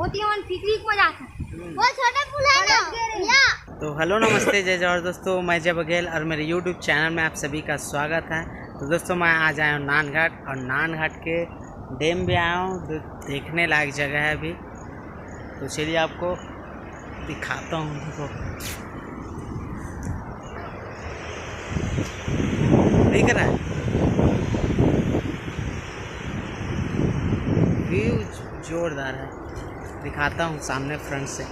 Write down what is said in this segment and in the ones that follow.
वो छोटा पुल है ना। तो हेलो नमस्ते जय जवाहर दोस्तों, मैं जय बघेल और मेरे यूट्यूब चैनल में आप सभी का स्वागत है। तो दोस्तों मैं आज आया हूँ नानघाट और नानघाट के डैम भी आया हूँ। देखने लायक जगह है अभी, तो चलिए आपको दिखाता हूँ। देखो दिख रहा है व्यू जोरदार है, दिखाता हूँ सामने फ्रंट से।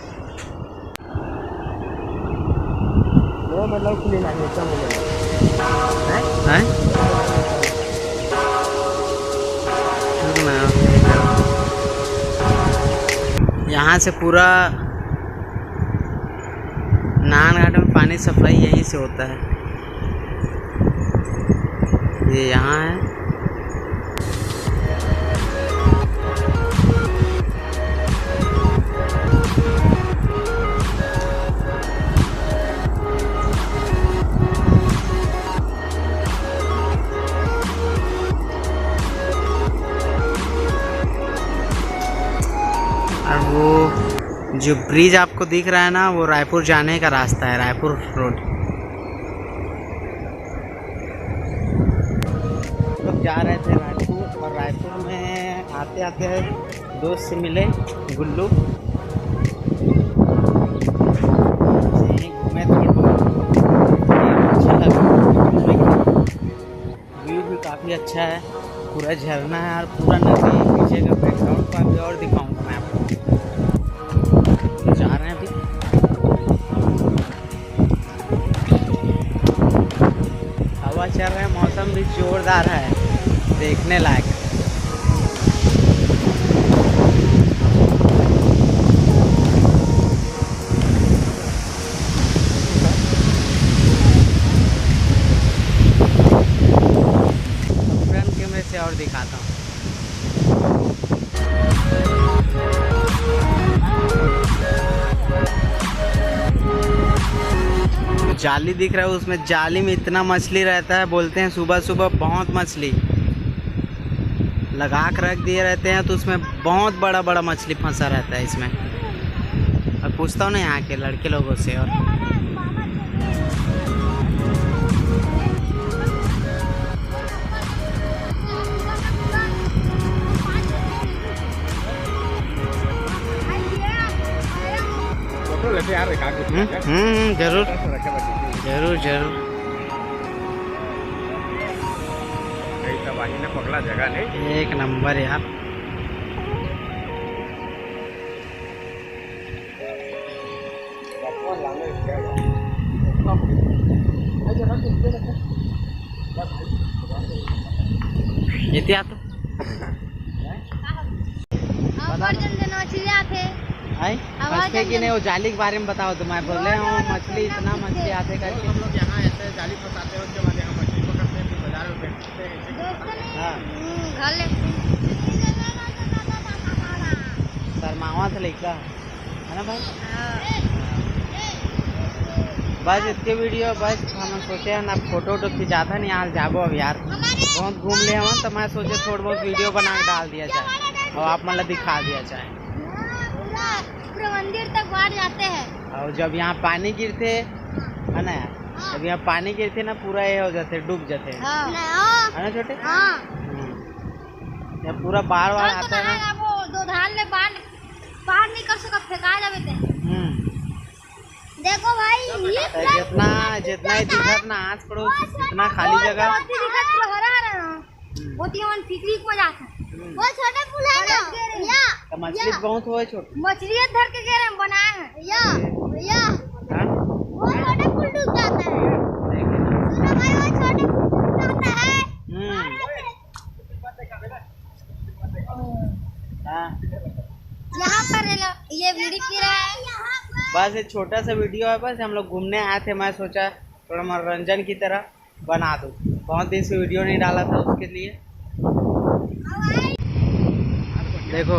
यहाँ से पूरा नानघाट में पानी सप्लाई यहीं से होता है। ये यहाँ है। और वो जो ब्रिज आपको दिख रहा है ना, वो रायपुर जाने का रास्ता है, रायपुर रोड। लोग जा रहे थे रायपुर, और रायपुर में आते आते दोस्त से मिले गुल्लू, घूमे थोड़ा बहुत, अच्छा लगा। व्यू भी काफ़ी अच्छा है, पूरा झरना है और पूरा नदी। पीछे का बैकग्राउंड को अभी और दिखाऊंगा मैं आपको। तो जा रहे हैं अभी। हवा चल रहा है, मौसम भी जोरदार है, देखने लायक। फ्रंट कैमरे से और दिखाता हूँ। जाली दिख रहा है, उसमें जाली में इतना मछली रहता है। बोलते हैं सुबह सुबह बहुत मछली लगा कर रख दिए रहते हैं, तो उसमें बहुत बड़ा बड़ा मछली फंसा रहता है इसमें। और पूछता हूँ ना यहाँ के लड़के लोगों से। और जरूर जरूर जरूर। पगला जगह नहीं, एक नंबर यार। इतिहास तो फंसते कि नहीं, वो जाली के बारे में बताओ। तो मैं बोले हूँ मछली, इतना मछली आते करके। हम लोग यहाँ ऐसे जाली फंसाते हैं, उसके बाद यहाँ मछली पकड़ते हैं, फिर बाजार में बेचते हैं। हाँ शर्मावा से लेकर है ना भाई। बस इसके वीडियो बस हम सोचे हैं ना, फोटो वोटो खिंचाता नहीं यार। जाबो अब यार बहुत घूम ले हम, तो मैं सोचे थोड़ा बहुत वीडियो बना के डाल दिया जाए और आप मतलब दिखा दिया जाए। पूरा मंदिर तक बाढ़ जाते हैं। और जब यहाँ पानी गिरते है ना, जब यहाँ पानी गिरते ना, पूरा ये हो जाते, डूब जाते हैं, है ना छोटे। जब पूरा बाढ़ वाढ़ आता है ना, वो दो धान ले बाहर नहीं कर सका, फेंका जावे थे। देखो भाई, जितना जितना ही दिखत ना आस पड़ोस, इतना खाली जगह वो छोटा पुल है ना। तो मछली बहुत हुआ है, छोटे मछली धर के घेरे हम बनाए हैं भैया। वो छोटा पुल डूब जाता है। सुनो भाई, वो छोटा पुल डूब जाता है। यहाँ पर ये वीडियो की रहा है। बस एक छोटा सा वीडियो है, बस हम लोग घूमने आए थे। मैं सोचा थोड़ा मनोरंजन की तरह बना दूँ, बहुत दिन से वीडियो नहीं डाला था, उसके लिए। देखो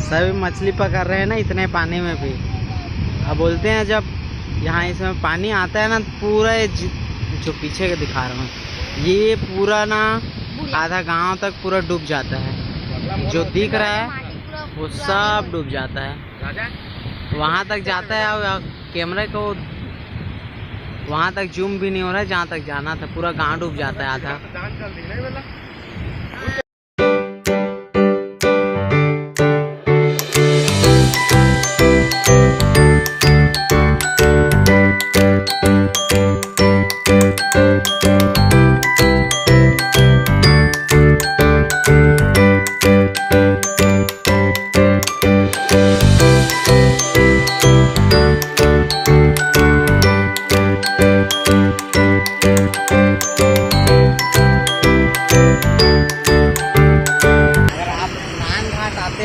सभी मछली पकड़ रहे हैं ना इतने पानी में भी। अब बोलते हैं जब यहाँ इसमें पानी आता है ना, पूरा जो पीछे का दिखा रहा हूँ, ये पूरा ना आधा गांव तक पूरा डूब जाता है। जो दिख रहा है वो सब डूब जाता है। वहाँ तक जाता है और कैमरे को वहाँ तक जूम भी नहीं हो रहा है जहाँ तक जाना था, पूरा गाँव डूब जाता है आधा।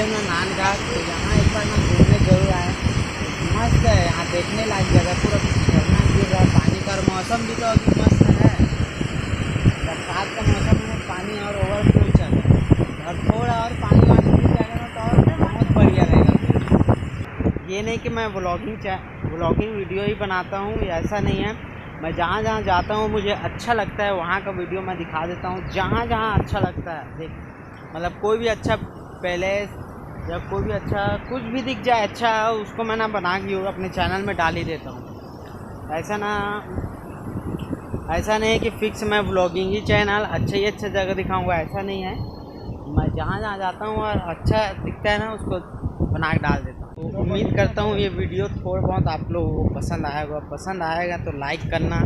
नान घाट तो यहाँ एक बार ना घूमने जरूर आए। मस्त है यहाँ, देखने लायक जगह, पूरा झरना गिर रहा है पानी का, और मौसम भी तो अभी मस्त है। बरसात का मौसम में पानी और ओवरफ्लो चल रहा है, और थोड़ा और पानी वानी गिर जाएगा ना तो और बहुत बढ़िया रहेगा। ये नहीं कि मैं व्लॉगिंग वीडियो ही बनाता हूँ, ऐसा नहीं है। मैं जहाँ जहाँ जाता हूँ मुझे अच्छा लगता है वहाँ का वीडियो मैं दिखा देता हूँ। जहाँ जहाँ अच्छा लगता है देख, मतलब कोई भी अच्छा पैलेस या कोई भी अच्छा कुछ भी दिख जाए अच्छा है, उसको मैं ना बना के अपने चैनल में डाल ही देता हूँ। ऐसा नहीं है कि फिक्स मैं व्लॉगिंग ही चैनल अच्छा जगह दिखाऊंगा, ऐसा नहीं है। मैं जहाँ जहाँ जाता हूँ और अच्छा दिखता है ना उसको बना के डाल देता हूँ। तो उम्मीद करता हूँ ये वीडियो थोड़ा बहुत आप लोगों को पसंद आएगा तो लाइक करना,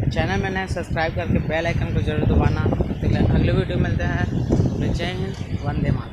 चैनल में नए सब्सक्राइब करके बेल आइकन को जरूर दबाना। अगले वीडियो मिलते हैं। जय हिंद, वंदे मातरम।